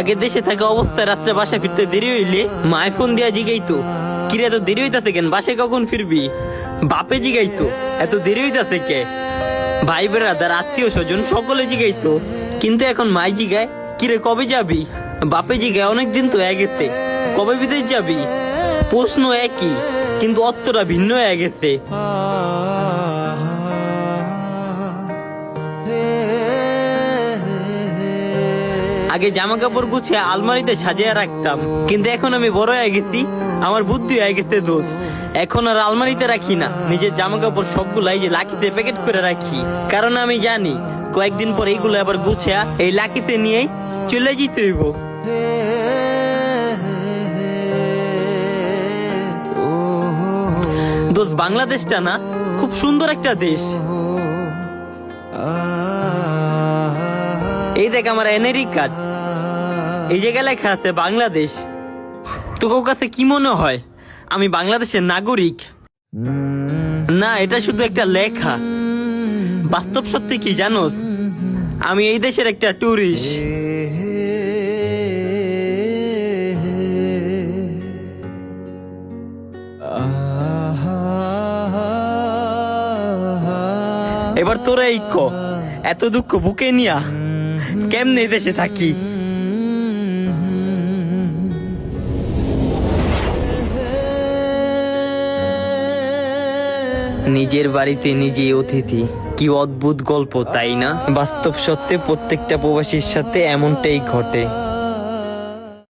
আগে দেশে থাকা অবস্থায় রাত্রে বাসায় ফিরতে দেরি হইলে মায় ফোন দিয়া জিগাইতো, কিরে এত দেরি হইতাছে কেন, বাসায় কখন ফিরবি? বাপে জিগাইতো, এত দেরি হইতাছে কে? ভাই বেড়াদার আত্মীয় স্বজন সকলে জিগাইতো। কিন্তু এখন মাই জিগায়, কিরে কবে যাবি? বাপে জিগায়, অনেকদিন তো গেছে, কবে বিদেশ যাবি? প্রশ্ন একই, কিন্তু অর্থটা ভিন্ন হয়ে গেছে। আগে জামা কাপড় গুছিয়ে আলমারিতে সাজিয়ে রাখতাম, কিন্তু এখন আমি বড় হয়ে গেছি, আমার বুদ্ধি হয়ে গেছে দোষ। এখন আর আলমারিতে রাখি না, নিজের জামা কাপড় সবগুলাই যে লাকিতে প্যাকেট করে রাখি। কারণ আমি জানি কয়েকদিন পর এইগুলো আবার গুছিয়ে এই লাকিতে নিয়েই চলে যেতে হইব। দোষ, বাংলাদেশটা না খুব সুন্দর একটা দেশ। এই দেখ আমার এনআইডি কার্ড, এই জায়গায় লেখা আছে বাংলাদেশ। তোর কাছে কি মনে হয় আমি বাংলাদেশের নাগরিক? না, এটা শুধু একটা লেখা। বাস্তব সত্যি কি জানোস, আমি এই দেশের একটা ট্যুরিস্ট। এবার তোরা এই ক, এত দুঃখ বুকে নিয়া কেমনে এই দেশে থাকি? নিজের বাড়িতে নিজেই অতিথি, কি অদ্ভুত গল্প তাই না? বাস্তব সত্যে প্রত্যেকটা প্রবাসীর সাথে এমনটাই ঘটে।